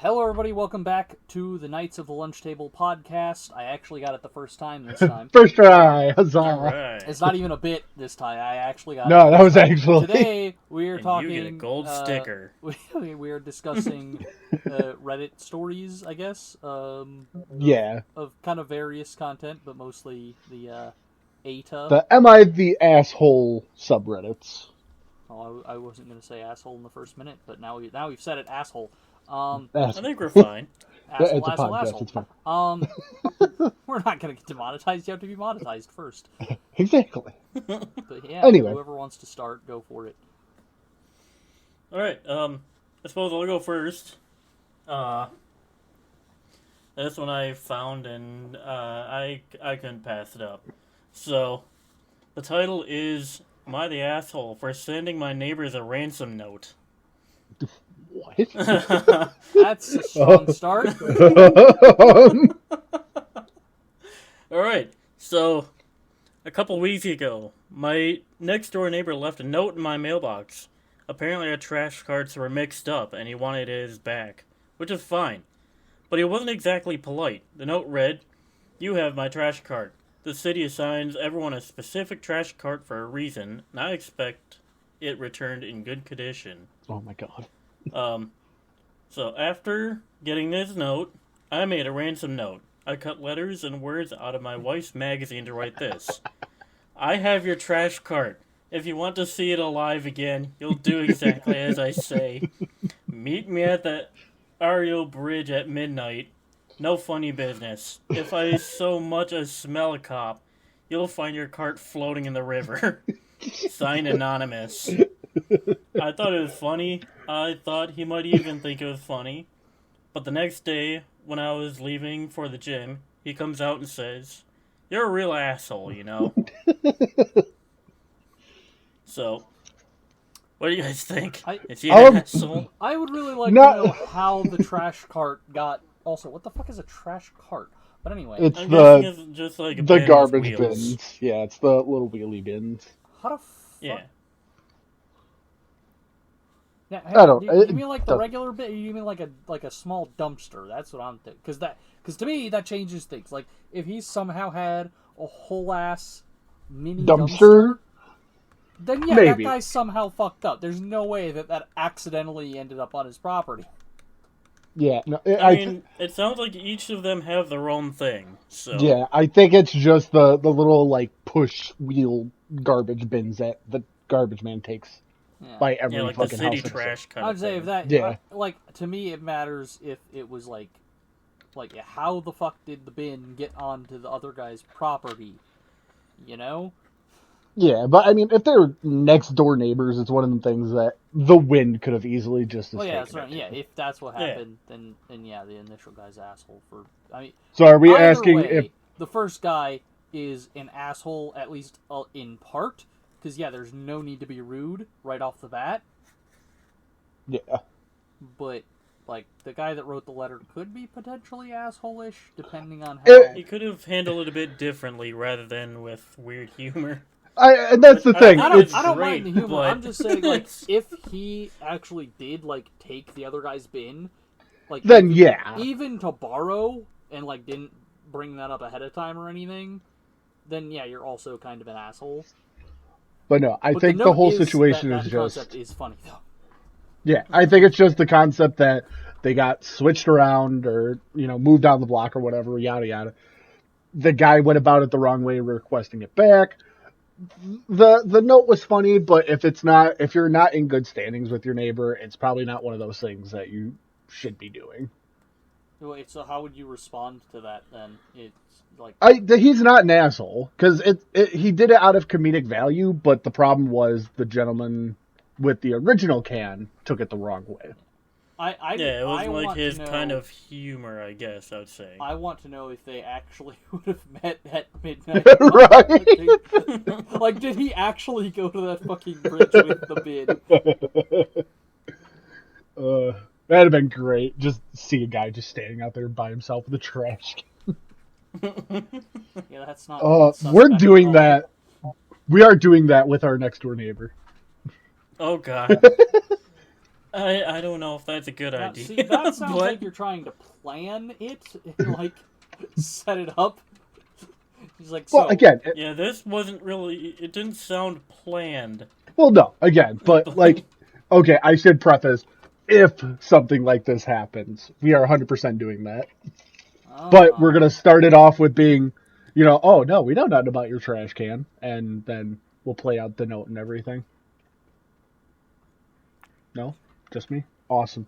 Hello, everybody. Welcome back to the Knights of the Lunch Table podcast. I actually got it the first time this time. First try, huzzah! All right. It's not even a bit this time. I actually got No, it. that was actually... Today, we are And talking... you get a gold sticker. We are discussing Reddit stories, I guess. Yeah. Of kind of various content, but mostly the ATA. The Am I the Asshole subreddits. Oh, I wasn't going to say asshole in the first minute, but now we've said it, asshole. I think we're fine. Asshole, it's a asshole, podcast, asshole. it's fine. We're not going to get demonetized. You have to be monetized first. Exactly. But yeah, Anyway. whoever wants to start, go for it. All right. I suppose I'll go first. This one I found, and I couldn't pass it up. So, the title is "Am I the Asshole for Sending My Neighbors a Ransom Note?" What? That's a strong start. Alright, so a couple weeks ago, my next door neighbor left a note in my mailbox. Apparently our trash carts were mixed up and he wanted his back, which is fine. But he wasn't exactly polite. The note read, "You have my trash cart. The city assigns everyone a specific trash cart for a reason, and I expect it returned in good condition." Oh my god. So after getting this note, I made a ransom note. I cut letters and words out of my wife's magazine to write this. "I have your trash cart. If you want to see it alive again, you'll do exactly as I say. Meet me at the Ariel Bridge at midnight. No funny business. If I so much as smell a cop, you'll find your cart floating in the river." Signed, Anonymous. I thought it was funny. I thought he might even think it was funny. But the next day, when I was leaving for the gym, he comes out and says, "You're a real asshole, you know." So, what do you guys think? Is he an asshole? I would really like to know how the trash cart got... Also, what the fuck is a trash cart? But anyway. It's it's just like a the bin garbage with wheels. bins. Yeah, it's the little wheelie bins. How the fuck? Yeah. Yeah, I don't... You mean like the regular bit? You mean like a small dumpster? That's what I'm thinking. Because to me that changes things. Like if he somehow had a whole ass mini dumpster, then yeah, maybe. that guy's somehow fucked up. There's no way that accidentally ended up on his property. Yeah, no, I mean, it sounds like each of them have their own thing. So yeah, I think it's just the little like push wheel garbage bins that the garbage man takes. Yeah. By every like fucking the city house. trash kind I'd of say thing. if that, Yeah. like to me, it matters if it was like how the fuck did the bin get onto the other guy's property? You know? Yeah, but I mean, if they're next door neighbors, it's one of the things that the wind could have easily just. Well, yeah, taken it. yeah. If that's what happened, then yeah, the initial guy's asshole for. I mean, so are we either asking way, if the first guy is an asshole at least in part? Because yeah, there's no need to be rude right off the bat. Yeah. But, like, the guy that wrote the letter could be potentially asshole-ish, depending on how... He could have handled it a bit differently rather than with weird humor. and that's the thing. I don't mind the humor. But... I'm just saying, like, if he actually did, like, take the other guy's bin, like... Then, yeah. Even to borrow, and, like, didn't bring that up ahead of time or anything, then, yeah, you're also kind of an asshole. But no, I But think the whole situation is just... concept is funny, though. Yeah, I think it's just the concept that they got switched around or, moved down the block or whatever, yada, yada. The guy went about it the wrong way, requesting it back. The note was funny, but if you're not in good standings with your neighbor, it's probably not one of those things that you should be doing. Wait, so how would you respond to that, then? It's like... He's not an asshole, because he did it out of comedic value, but the problem was the gentleman with the original can took it the wrong way. It was like his kind of humor, I guess, I would say. I want to know if they actually would have met at midnight. Right? Like, did he actually go to that fucking bridge with the bin? That'd have been great. Just see a guy just standing out there by himself with a trash can. Yeah, that's not... we're doing that. We are doing that with our next door neighbor. Oh, God. I don't know if that's a good Now, idea. see, that sounds but like you're trying to plan it and, like, set it up. He's like, Well, so... again, yeah, this wasn't really. It didn't sound planned. well, no, again, but like, okay, I should preface, if something like this happens, we are 100% doing that. But we're gonna start it off with being, oh no, we know nothing about your trash can, and then we'll play out the note and everything. No, just me. Awesome.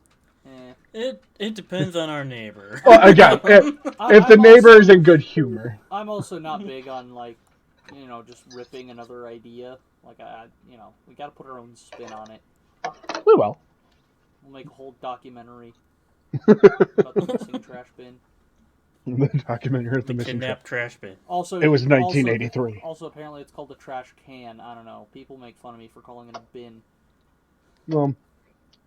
It depends on our neighbor. Well, again, if the I'm neighbor also- is in good humor, I'm also not big on, like, just ripping another idea. Like, we gotta put our own spin on it. we will. We'll make a whole documentary about the missing trash bin. The documentary of the The missing kidnapped trash bin. Also, It was 1983. Also, apparently, it's called a trash can. I don't know. People make fun of me for calling it a bin. Well,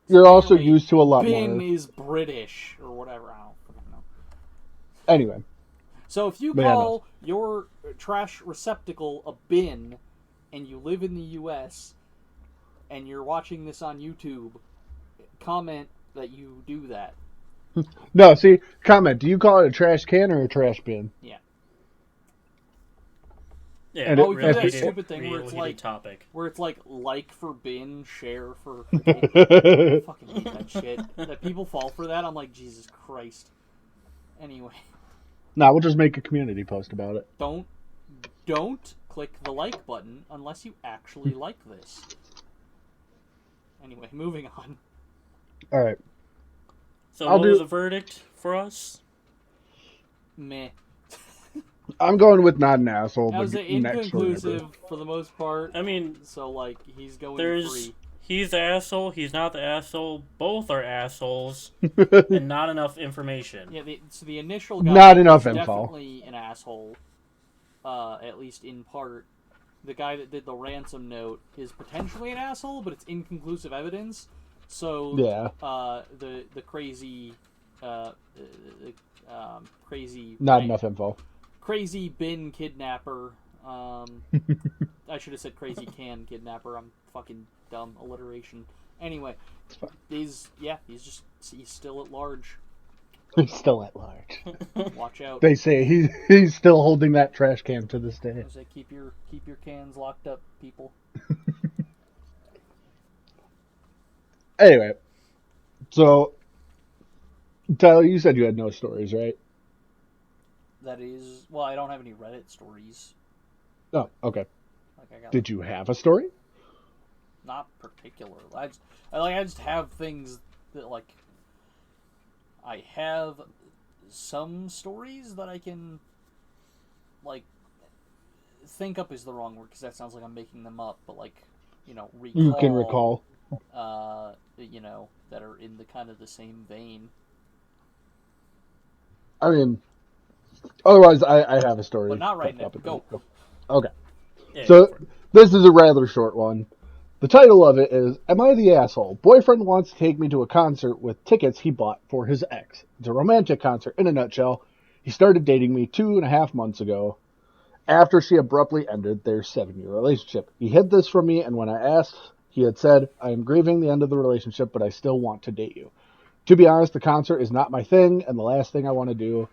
you're also Apparently, used to a lot bin more. is British or whatever. I don't fucking know. Anyway, So if you But yeah, call your trash receptacle a bin, and you live in the U.S. and you're watching this on YouTube, comment that you do that. no, see, comment. Do you call it a trash can or a trash bin? Yeah. Yeah, And Oh, it- we do and that it- stupid thing where real it's heated like topic. for bin, share for. I Nah, fucking hate that shit. That people fall for that. I'm like, Jesus Christ. Anyway, we'll just make a community post about it. don't click the like button unless you actually like this. Anyway, moving on. All right. So I'll what do- was the verdict for us? Meh. I'm going with not an asshole. I was but next door neighbor. inconclusive for the most part. I mean, So like he's going there's free. he's the asshole. He's not the asshole. Both are assholes, and not enough information. Yeah, so the initial guy Not enough is info. definitely an asshole. At least in part. The guy that did the ransom note is potentially an asshole, but it's inconclusive evidence. So Yeah. The crazy crazy Not enough info. crazy bin kidnapper. I should have said crazy can kidnapper. I'm fucking dumb. Alliteration. Anyway, he's still at large. He's still at large. Watch out. They say he's still holding that trash can to this day. I say keep your cans locked up, people. Anyway, so Tyler, you said you had no stories, right? That is, well, I don't have any Reddit stories. Oh, okay. Like I got Did you have a story? not particular. I just have things that like I have some stories that I can like think up is the wrong word because that sounds like I'm making them up, but like recall. You can recall. That are in the kind of the same vein. I mean, otherwise, I have a story. But not right now. Up at Go. Okay. Yeah, So go for it. this is a rather short one. The title of it is, Am I the Asshole? Boyfriend wants to take me to a concert with tickets he bought for his ex. It's a romantic concert in a nutshell. He started dating me 2.5 months ago. After she abruptly ended their 7-year relationship. He hid this from me, and when I asked, he had said, I am grieving the end of the relationship, but I still want to date you. To be honest, the concert is not my thing, and the last thing I want to do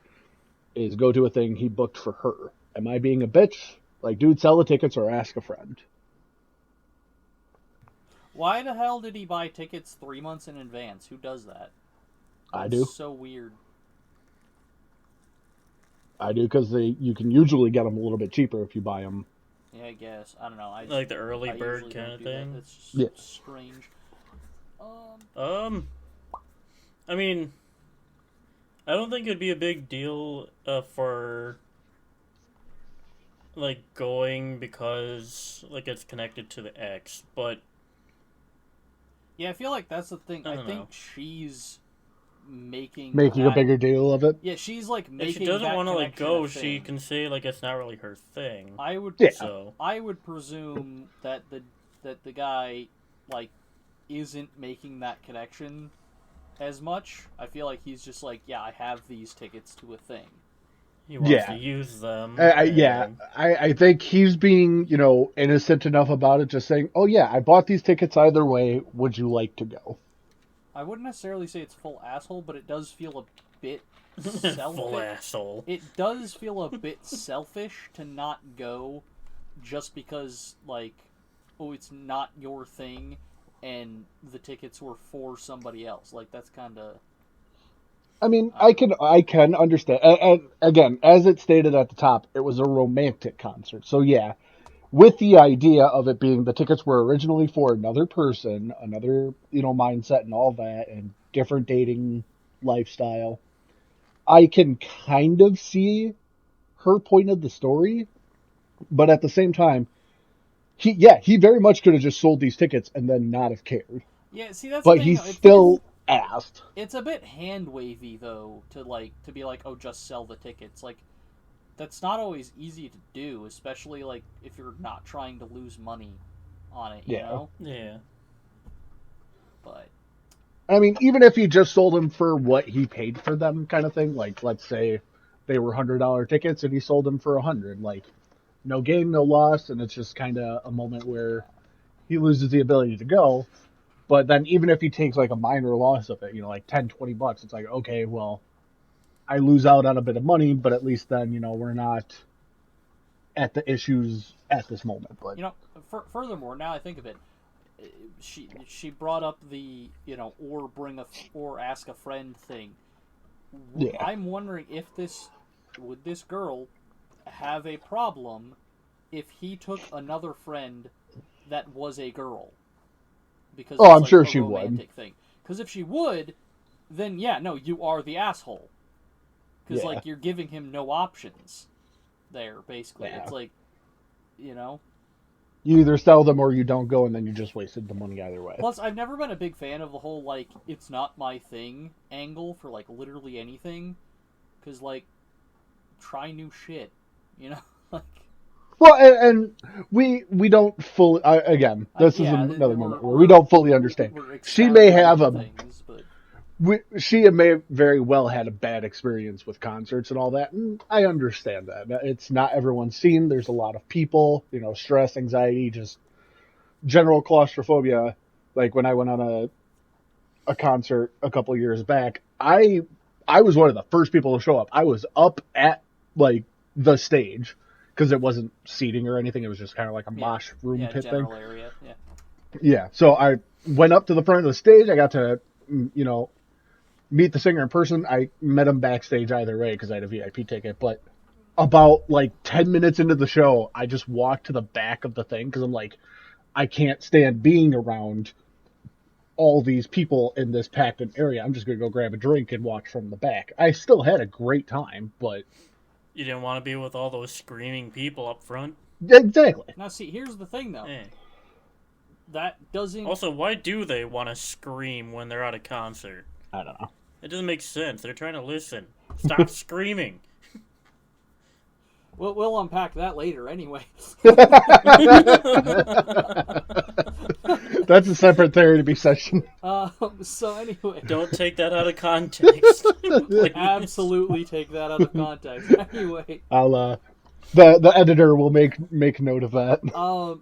is go to a thing he booked for her. Am I being a bitch? Like, dude, sell the tickets or ask a friend. Why the hell did he buy tickets 3 months in advance? Who does that? I That's do. so weird. I do, because you can usually get them a little bit cheaper if you buy them. Yeah, I guess. I don't know. Like the early I bird usually kind don't of do that. thing. That's just Yeah. strange. I mean, I don't think it'd be a big deal for like going because like it's connected to the ex, but Yeah, I feel like that's the thing. I I don't think know. she's making Making a that- bigger deal of it. Yeah, she's like making. if she doesn't want to like go, she thing. can say like it's not really her thing. I would. Yeah. So I would presume that the guy like isn't making that connection as much. I feel like he's just like, yeah, I have these tickets to a thing. he wants Yeah. to use them. Yeah, and- I think he's being, innocent enough about it, just saying, oh yeah, I bought these tickets either way, would you like to go? I wouldn't necessarily say it's full asshole, but it does feel a bit selfish. Full asshole. It does feel a bit selfish to not go just because, like, oh, it's not your thing and the tickets were for somebody else. Like, that's kind of... I mean, I can understand. And again, as it stated at the top, it was a romantic concert. So yeah, with the idea of it being the tickets were originally for another person, another, mindset and all that, and different dating lifestyle, I can kind of see her point of the story, but at the same time, he very much could have just sold these tickets and then not have cared. Yeah, see, that's the But thing, he though. still asked. It's a bit hand-wavy, though, to be like, oh, just sell the tickets. Like, that's not always easy to do, especially, like, if you're not trying to lose money on it, you know? Yeah. But... I mean, even if he just sold them for what he paid for them, kind of thing. Like, let's say they were $100 tickets and he sold them for $100. Like, no gain, no loss, and it's just kind of a moment where he loses the ability to go. But then, even if he takes like a minor loss of it, like $10-$20, it's like, okay, well, I lose out on a bit of money, but at least then, we're not at the issues at this moment. But furthermore, now I think of it, she brought up the or ask a friend thing. Yeah. I'm wondering if would this girl have a problem if he took another friend that was a girl? Because it's I'm like sure a she romantic would. thing. Because if she would, then yeah, no, you are the asshole. Because like you're giving him no options there. Basically, it's like, you either sell them or you don't go, and then you just wasted the money either way. Plus, I've never been a big fan of the whole, like, it's not my thing angle for, like, literally anything. Because, like, try new shit, like... Well, and we don't fully... again, this is another moment where we don't fully understand. She may have things, but... She may very well had a bad experience with concerts and all that, and I understand that. It's not everyone's scene. There's a lot of people, stress, anxiety, just general claustrophobia. Like when I went on a concert a couple of years back, I was one of the first people to show up. I was up at like the stage because it wasn't seating or anything. It was just kind of like a mosh room pit thing. Area, yeah. So I went up to the front of the stage. I got to, meet the singer in person. I met him backstage either way because I had a VIP ticket. But about like 10 minutes into the show, I just walked to the back of the thing because I'm like, I can't stand being around all these people in this packed in area. I'm just going to go grab a drink and watch from the back. I still had a great time, but... You didn't want to be with all those screaming people up front? Exactly. Now see, here's the thing though. That doesn't... Also, why do they want to scream when they're at a concert? I don't know. It doesn't make sense. They're trying to listen. Stop screaming. We'll unpack that later anyway. That's a separate therapy session. So anyway. Don't take that out of context. Absolutely take that out of context. Anyway. I'll, the editor will make note of that. What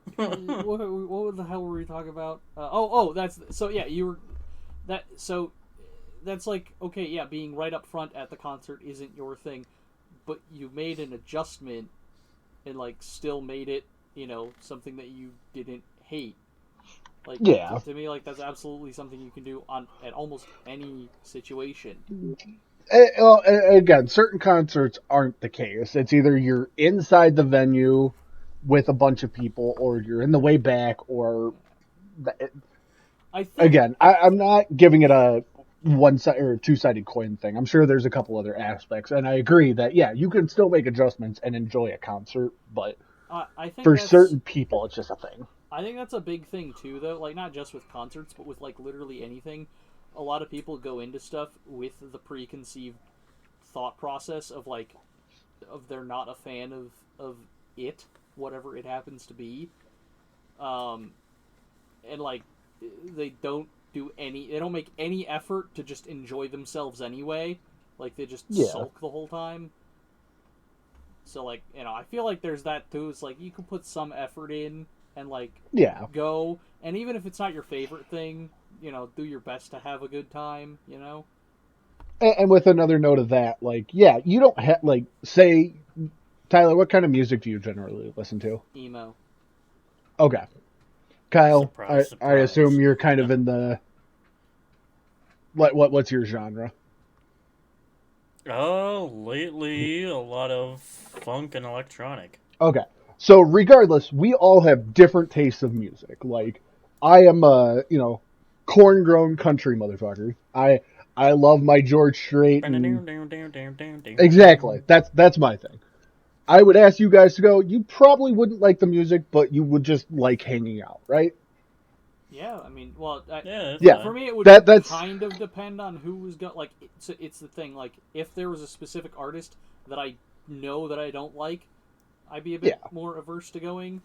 the hell were we talking about? That's... So yeah, that's like, okay, yeah, being right up front at the concert isn't your thing, but you made an adjustment and, like, still made it, something that you didn't hate. Like, yeah. To me, like, that's absolutely something you can do at almost any situation. Again, certain concerts aren't the case. It's either you're inside the venue with a bunch of people, or you're in the way back, or... Again, I'm not giving it a one-sided or two-sided coin thing. I'm sure there's a couple other aspects, and I agree that you can still make adjustments and enjoy a concert, but I think for certain people, it's just a thing. I think that's a big thing too, though. Like, not just with concerts, but with like literally anything. A lot of people go into stuff with the preconceived thought process of they're not a fan of it, whatever it happens to be, and like they don't make any effort to just enjoy themselves anyway. Like, they just sulk the whole time. So, like, I feel like there's that too. It's like, you can put some effort in and, like, go. And even if it's not your favorite thing, do your best to have a good time. And with another note of that, like, yeah, you don't have, like, say, Tyler, what kind of music do you generally listen to? Emo. Okay. Kyle, Surprise, I assume surprise. you're kind of in the, what's your genre? Oh, lately a lot of funk and electronic. Okay. So regardless, we all have different tastes of music. Like, I am a, corn-grown country motherfucker. I love my George Strait and exactly. That's my thing. I would ask you guys to go. You probably wouldn't like the music, but you would just like hanging out, right? Yeah, I mean, well, Yeah, that's Yeah. for fine. me, it would That's kind of depend on who was going. Like, it's the thing. Like, if there was a specific artist that I know that I don't like, I'd be a bit yeah. more averse to going.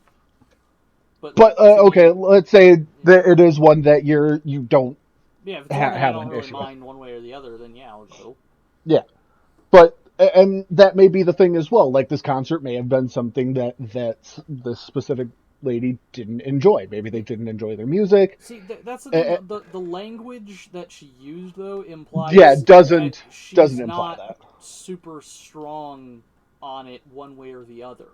But But to okay, me, let's say that it is one that you don't yeah, if it's one that I have don't an really issue with. mind one way or the other, then yeah, I'll go. Yeah. But and that may be the thing as well. Like this concert may have been something that this specific lady didn't enjoy. Maybe they didn't enjoy their music. See, that's the Uh, thing. The language that she used though yeah, implies that doesn't she's imply not that. super strong on it one way or the other.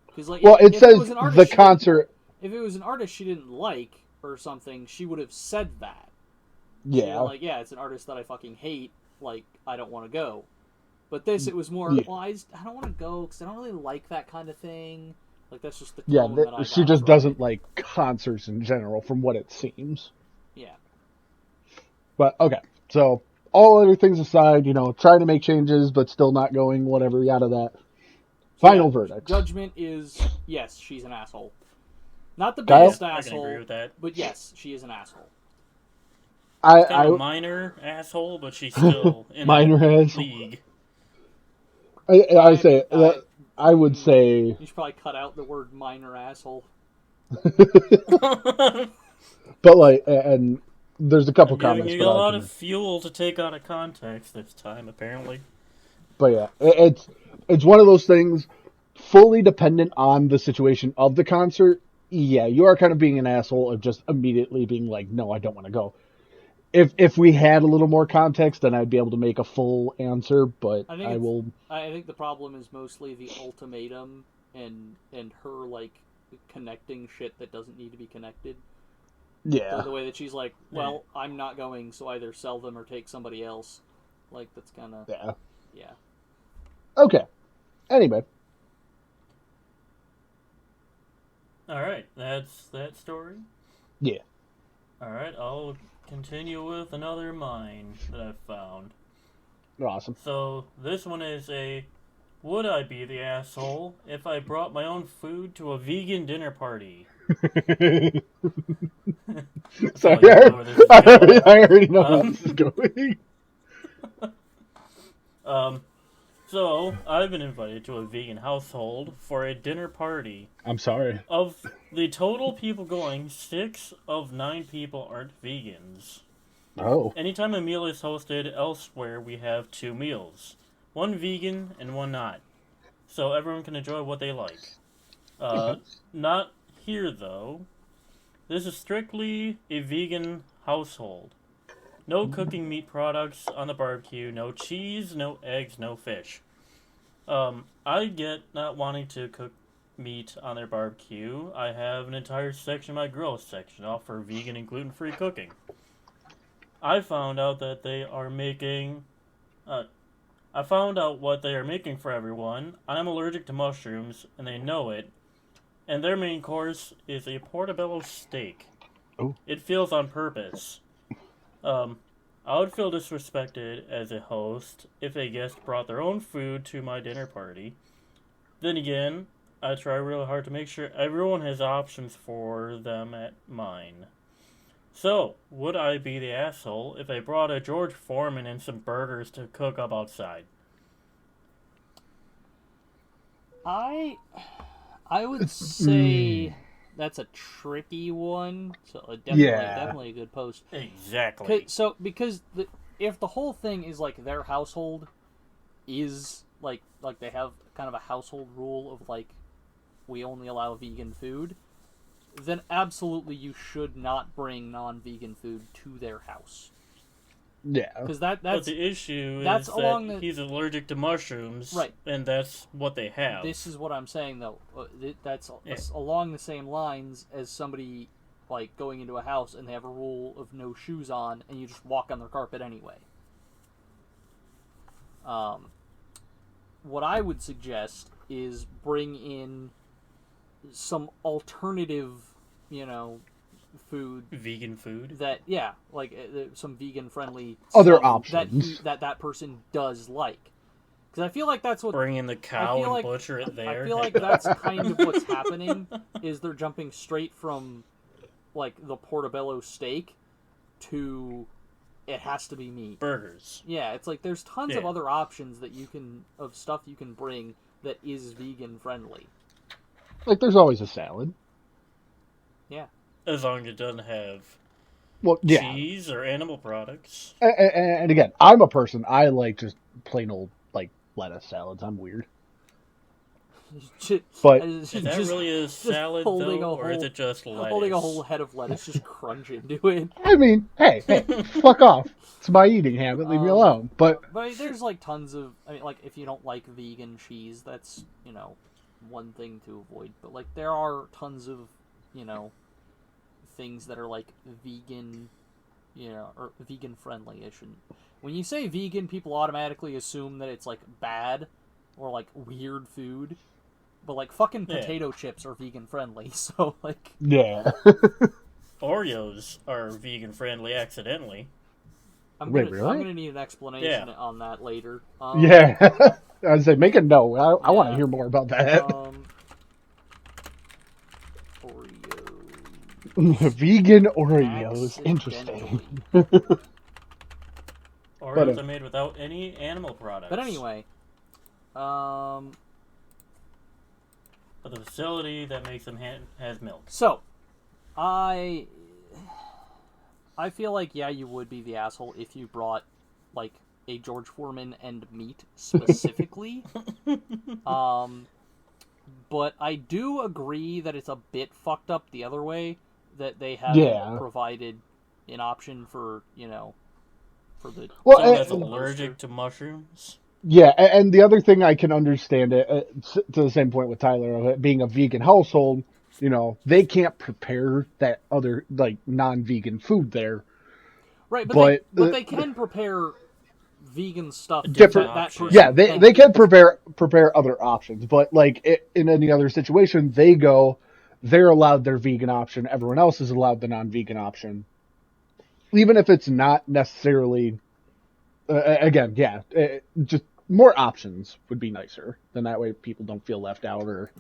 Because like Well, it if it says was an the artist concert. if it was an artist she didn't like or something, she would have said that. She'd have been Yeah, like, yeah, it's an artist that I fucking hate. Like, I don't want to go. But this, it was more, yeah, well, I don't want to go because I don't really like that kind of thing. Like, that's just the yeah. tone that I She got just from it. doesn't like concerts in general, from what it seems. Yeah. But okay, so all other things aside, trying to make changes but still not going, whatever, yada that. So, yeah, Final verdict. judgment is, yes, she's an asshole. Not the Kyle, Yeah, biggest I can agree asshole, with that. but yes, she is an asshole. I, She's kind of a I minor asshole, but she's still in minor that has. league. I say that I would say, You should probably cut out the word minor asshole. but like, and there's a couple I'm giving comments, you but a I lot of can. fuel to take out of context this time, apparently. But yeah, it's one of those things, fully dependent on the situation of the concert. Yeah, you are kind of being an asshole of just immediately being like, no, I don't want to go. If we had a little more context, then I'd be able to make a full answer. But I will. I think the problem is mostly the ultimatum and her like connecting shit that doesn't need to be connected. Yeah. The way that she's like, well, I'm not going, so either sell them or take somebody else. Like that's kind of Yeah. yeah. Okay. Anyway. Alright, that's that story. Yeah. Alright, I'll continue with another mine that I've found. Awesome. So, this one is a would I be the asshole if I brought my own food to a vegan dinner party? Sorry, you know where this is going. I already know how this is going. So, I've been invited to a vegan household for a dinner party. I'm sorry. Of the total people going, 6 of 9 people aren't vegans. Oh. Anytime a meal is hosted elsewhere, we have 2 meals. One vegan and one not. So everyone can enjoy what they like. Not here, though. This is strictly a vegan household. No cooking meat products on the barbecue, no cheese, no eggs, no fish. I get not wanting to cook meat on their barbecue. I have an entire section of my grill section off for vegan and gluten-free cooking. I found out that they are making... I found out what they are making for everyone. I'm allergic to mushrooms, and they know it. And their main course is a portobello steak. Oh. It feels on purpose. I would feel disrespected as a host if a guest brought their own food to my dinner party. Then again, I try really hard to make sure everyone has options for them at mine. So, would I be the asshole if I brought a George Foreman and some burgers to cook up outside? I would say that's a tricky one. So definitely a good post. Exactly. Because if the whole thing is like their household is like they have kind of a household rule of like we only allow vegan food, then absolutely you should not bring non-vegan food to their house. Yeah. Because But that's the issue that's is along that the- he's allergic to mushrooms, Right. and that's what they have. this is what I'm saying though. That's Yeah. along the same lines as somebody like going into a house and they have a rule of no shoes on, and you just walk on their carpet anyway. What I would suggest is bring in some alternative, food Vegan food. that like some vegan friendly Other stuff options. that person does like, because I feel like that's what Bring in the cow feel and like- butcher it there. I feel like that's kind of what's happening. Is they're jumping straight from like the portobello steak to it has to be meat. Burgers. Yeah, it's like there's tons of Yeah. other options of stuff you can bring that is vegan friendly. Like, there's always a salad. Yeah. As long as it doesn't have Well, yeah. cheese or animal products. And again, I'm a person, I like just plain old, like, lettuce salads. I'm weird. But- Is that really a salad, holding though, a or is whole- it just lettuce? Holding a whole head of lettuce, just crunch into it. I mean, hey, fuck off. It's my eating habit. Leave me alone. But But there's like tons of, like if you don't like vegan cheese, that's, one thing to avoid. But like there are tons of, things that are like vegan, or vegan friendly. When you say vegan, people automatically assume that it's like bad or like weird food. But like fucking Yeah. potato chips are vegan friendly, so like yeah. Oreos are vegan friendly accidentally. I'm Wait, gonna really? need an explanation Yeah. on that later. Yeah. I was say, make a note. I want to Yeah. hear more about that. Oreos. Vegan Oreos. Interesting. Oreos are made without any animal products. But anyway, But the facility that makes them has milk. so I feel like you would be the asshole if you brought like a George Foreman and meat specifically. But I do agree that it's a bit fucked up the other way, that they have Yeah. provided an option for for the Well, Someone and- that's allergic to mushrooms. Yeah, and the other thing I can understand it, to the same point with Tyler, of it being a vegan household, they can't prepare that other, like, non-vegan food there. right, but- they can prepare vegan stuff. Different- that person Yeah, they can prepare other options, but, like, in any other situation, they're allowed their vegan option, everyone else is allowed the non-vegan option. Even if it's not necessarily, again, just more options would be nicer. Then that way people don't feel left out or...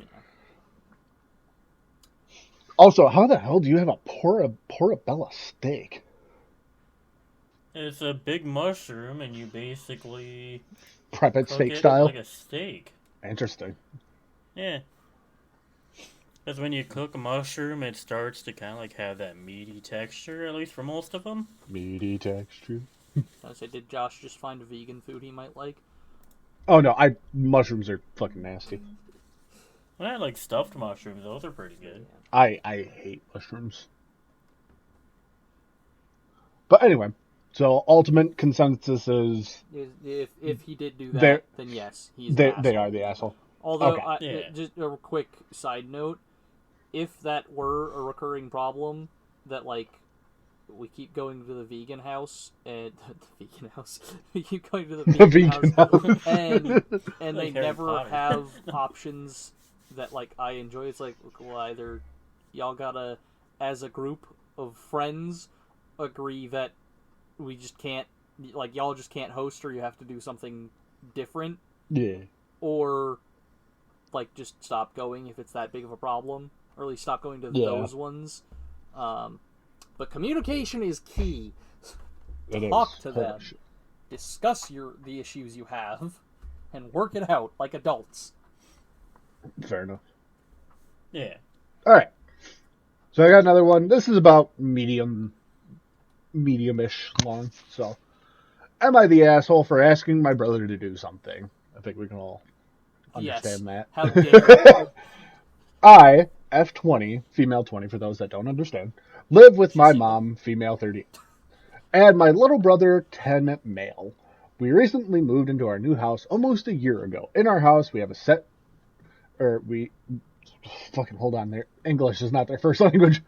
Also, how the hell do you have a portobello steak? It's a big mushroom, and you basically Prep it cook steak it style? like a steak. Interesting. Yeah. Because when you cook a mushroom, it starts to kind of like have that meaty texture, at least for most of them. Meaty texture. I say, did Josh just find a vegan food he might like? Oh no, mushrooms are fucking nasty. When I like stuffed mushrooms, those are pretty good. I hate mushrooms. But anyway, so ultimate consensus is If he did do They're- that, then yes, he's they the asshole. are the asshole. Although, Okay. Yeah. just a quick side note, if that were a recurring problem, that like we keep going to the vegan house and the vegan house, we keep going to the The vegan, vegan house, house. and they Like Harry never Potter. have options that like I enjoy. It's like, well, either y'all gotta, as a group of friends, agree that we just can't, like y'all just can't host, or you have to do something different, Yeah. or like just stop going if it's that big of a problem, or at least stop going to Yeah. those ones. But communication is key. It Talk is. to Holy them. shit. Discuss the issues you have, and work it out like adults. Fair enough. Yeah. Alright. So I got another one. This is about medium-ish long. So, am I the asshole for asking my brother to do something? I think we can all understand Yes. that. How dare you? I F20, female 20 for those that don't understand, live with She's my single. mom, female 30, and my little brother, 10, male. We recently moved into our new house almost a year ago. In our house, we have a set, or we, fucking hold on there. English is not their first language.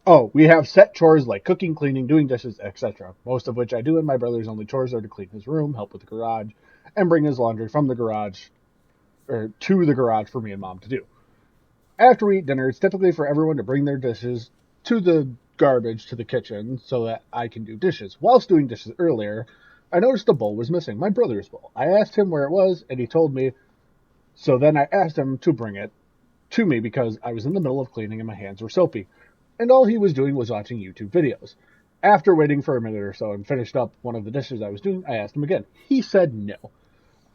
Oh, we have set chores like cooking, cleaning, doing dishes, etc. Most of which I do, and my brother's only chores are to clean his room, help with the garage, and bring his laundry from the garage, or to the garage for me and mom to do. After we eat dinner, it's typically for everyone to bring their dishes to the garbage to the kitchen so that I can do dishes. Whilst doing dishes earlier, I noticed a bowl was missing, my brother's bowl. I asked him where it was, and he told me, so then I asked him to bring it to me because I was in the middle of cleaning and my hands were soapy. And all he was doing was watching YouTube videos. After waiting for a minute or so and finished up one of the dishes I was doing, I asked him again. He said no.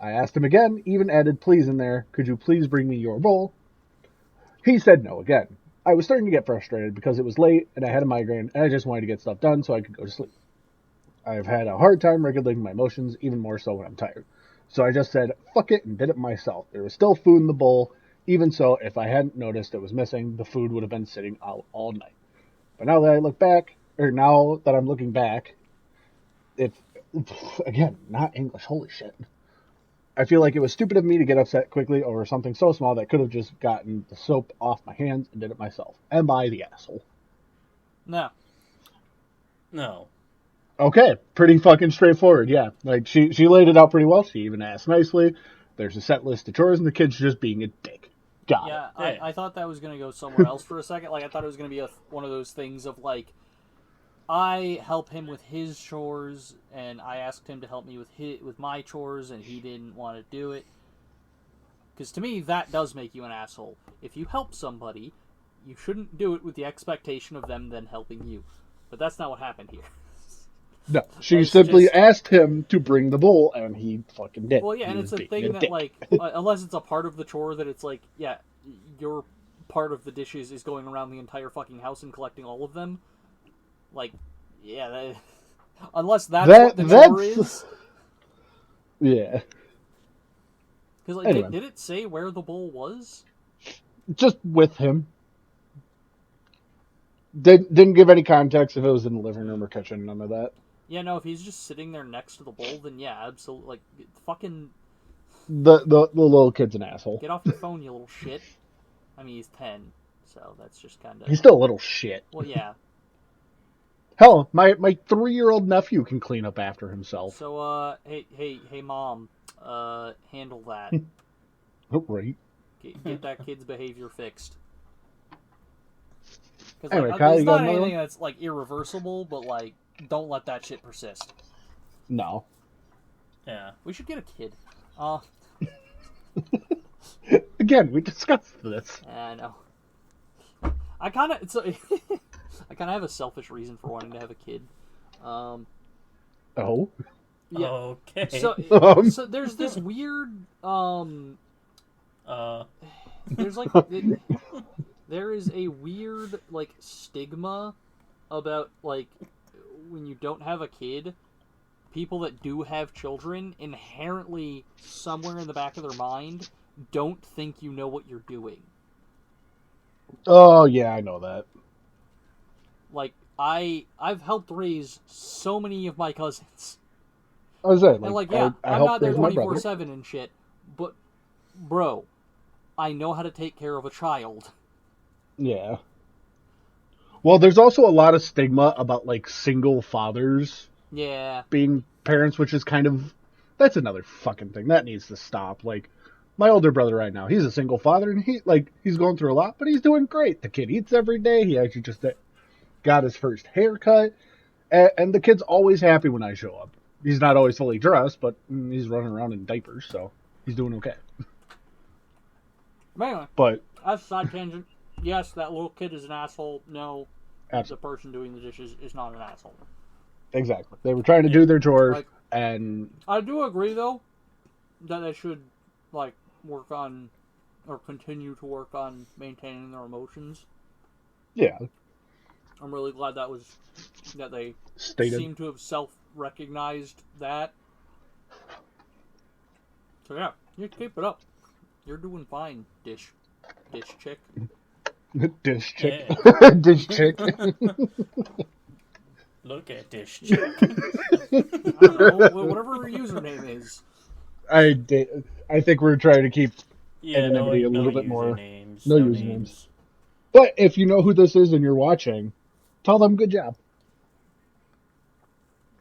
I asked him again, even added please in there, could you please bring me your bowl? He said no again. I was starting to get frustrated because it was late and I had a migraine and I just wanted to get stuff done so I could go to sleep. I've had a hard time regulating my emotions, even more so when I'm tired. So I just said, fuck it, and did it myself. There was still food in the bowl. Even so, if I hadn't noticed it was missing, the food would have been sitting out all night. But now that I'm looking back, it's, again, not English, holy shit. I feel like it was stupid of me to get upset quickly over something so small that could have just gotten the soap off my hands and did it myself. Am I the asshole? No. No. Okay, pretty fucking straightforward, yeah. Like, she laid it out pretty well. She even asked nicely. There's a set list of chores, and the kid's just being a dick. Got Yeah, it. I thought that was going to go somewhere else for a second. Like, I thought it was going to be one of those things of, like, I help him with his chores, and I asked him to help me with my chores, and he didn't want to do it. Because to me, that does make you an asshole. If you help somebody, you shouldn't do it with the expectation of them then helping you. But that's not what happened here. No, she It's simply just- asked him to bring the bowl, and he fucking did. Well, yeah, and He it's was a being thing that, dick. like, unless it's a part of the chore that it's like, yeah, your part of the dishes is going around the entire fucking house and collecting all of them. Like, yeah, unless that's what the chore is. Yeah. Because, like, Anyway. did it say where the bowl was? Just with him. Didn't give any context if it was in the living room or kitchen, none of that. Yeah, no, if he's just sitting there next to the bowl, then yeah, absolutely. Like, fucking The little kid's an asshole. get off your phone, you little shit. I mean, he's 10, so that's just kind of... He's still a little shit. Well, yeah. Hell, my 3-year-old nephew can clean up after himself. So, hey, mom, handle that. Oh, right. Get that kid's behavior fixed. Because Anyway, like, Kyle, it's you got not another anything one? that's like irreversible, but like, don't let that shit persist. No. Yeah. We should get a kid. Again, we discussed this. I know. I kind of I kind of have a selfish reason for wanting to have a kid. Oh? Yeah. Okay. So there's this weird there's like there is a weird like stigma about like when you don't have a kid, people that do have children inherently somewhere in the back of their mind don't think you know what you're doing. Oh, yeah, I know that. Like I've helped raise so many of my cousins. I was saying, And like, like, yeah, I I'm helped not there raise my brother. 24/7 and shit, but bro, I know how to take care of a child. Yeah. Well, there's also a lot of stigma about, like, single fathers Yeah. being parents, which is kind of... That's another fucking thing. That needs to stop. Like, my older brother right now, he's a single father, and he's going through a lot, but he's doing great. The kid eats every day. He actually just got his first haircut, and the kid's always happy when I show up. He's not always fully dressed, but he's running around in diapers, so he's doing okay. But anyway, But that's a side tangent. Yes, that little kid is an asshole. No, absolutely, the person doing the dishes is not an asshole. exactly. They were trying to do their chores, Like, and I do agree, though, that they should, like, work on, or continue to work on maintaining their emotions. yeah, I'm really glad that they stated. seem to have self-recognized that. So yeah, you keep it up. You're doing fine, dish chick. Dish chick. Yeah. Dish chick. Look at this chick. I don't know, whatever her username is. I think we're trying to keep Yeah, anonymity a no little bit more. usernames. No No usernames. names. But if you know who this is and you're watching, tell them good job.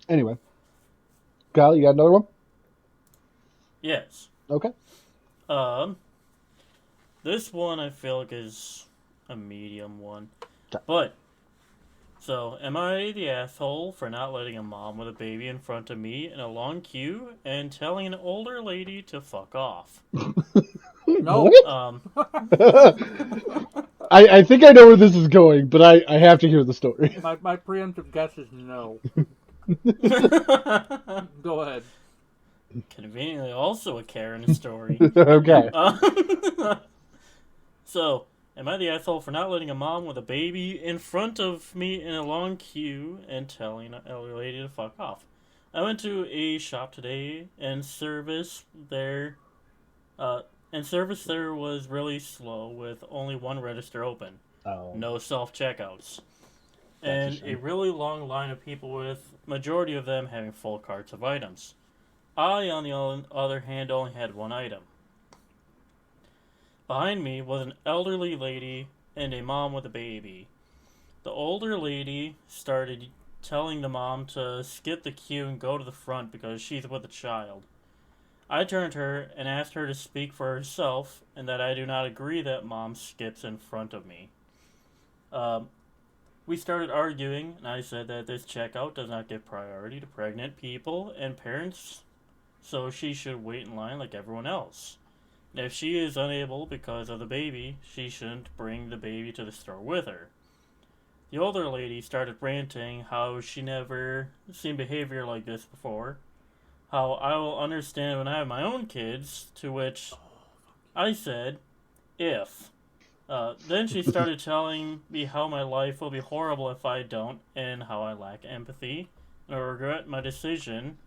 Anyway. Kyle, you got another one? Yes. Okay. This one I feel like is a medium one. Okay. But, so, am I the asshole for not letting a mom with a baby in front of me in a long queue and telling an older lady to fuck off? No. What? I think I know where this is going, but I have to hear the story. My preemptive guess is no. Go ahead. Conveniently also a Karen story. Okay. So, am I the asshole for not letting a mom with a baby in front of me in a long queue and telling an elderly lady to fuck off? I went to a shop today and service there was really slow with only one register open. Oh. No self-checkouts. That's a And shame. a really long line of people with majority of them having full carts of items. I, on the other hand, only had one item. Behind me was an elderly lady and a mom with a baby. The older lady started telling the mom to skip the queue and go to the front because she's with a child. I turned to her and asked her to speak for herself and that I do not agree that mom skips in front of me. We started arguing, and I said that this checkout does not give priority to pregnant people and parents, so she should wait in line like everyone else. And if she is unable because of the baby, she shouldn't bring the baby to the store with her. The older lady started ranting how she never seen behavior like this before, how I will understand when I have my own kids, to which I said, if. Then she started telling me how my life will be horrible if I don't, and how I lack empathy, and I regret my decision,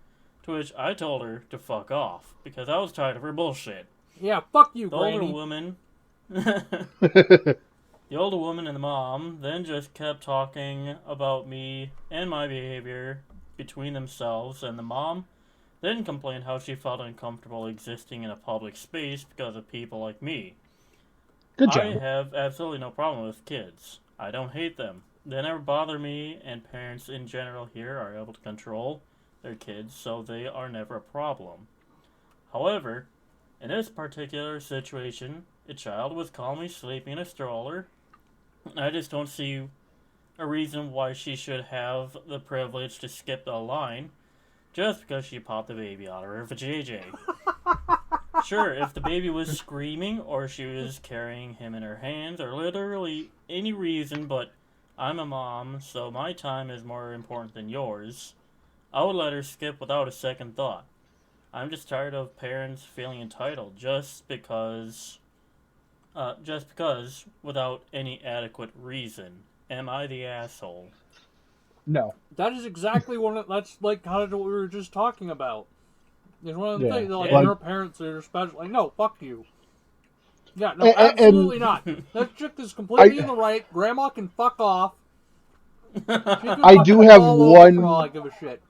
to which I told her to fuck off, because I was tired of her bullshit. Yeah, fuck you, The Granny. older woman... The older woman and the mom then just kept talking about me and my behavior between themselves, and the mom then complained how she felt uncomfortable existing in a public space because of people like me. Good I job. have absolutely no problem with kids. I don't hate them. They never bother me, and parents in general here are able to control their kids, so they are never a problem. However, in this particular situation, a child was calmly sleeping in a stroller, and I just don't see a reason why she should have the privilege to skip the line just because she popped the baby out of her vajayjay. Sure, if the baby was screaming or she was carrying him in her hands or literally any reason, but I'm a mom, so my time is more important than yours, I would let her skip without a second thought. I'm just tired of parents feeling entitled just because without any adequate reason. Am I the asshole? No. That is exactly that's like kind of what we were just talking about. It's one of the Yeah. things, like, Yeah. your parents are special. Like, no, fuck you. Yeah, no, And- absolutely not. That chick is completely in the right. Grandma can fuck off. She can I do fucking have fall over one- for all I give a shit.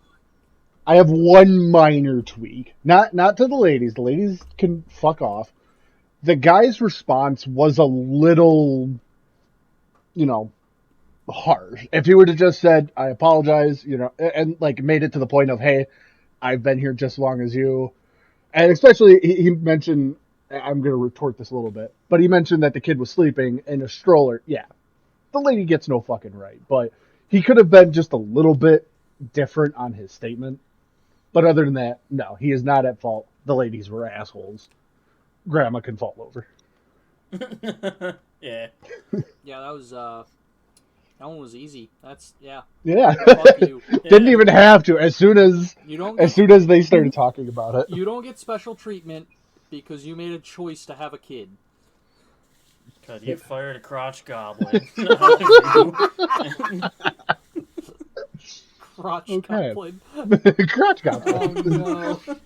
I have one minor tweak. Not to the ladies. The ladies can fuck off. The guy's response was a little, harsh. If he would have just said, I apologize, and like made it to the point of, hey, I've been here just as long as you. And especially, he mentioned, I'm going to retort this a little bit, but he mentioned that the kid was sleeping in a stroller. Yeah, the lady gets no fucking right. But he could have been just a little bit different on his statement. But other than that, no, he is not at fault. The ladies were assholes. Grandma can fall over. Yeah. Yeah, that one was easy. Yeah. Yeah. Fuck you. Didn't even have to. As soon as they started talking about it. You don't get special treatment because you made a choice to have a kid. God, you fired a crotch goblin. Crotch Okay. goblin. Crotch goblin. Oh no.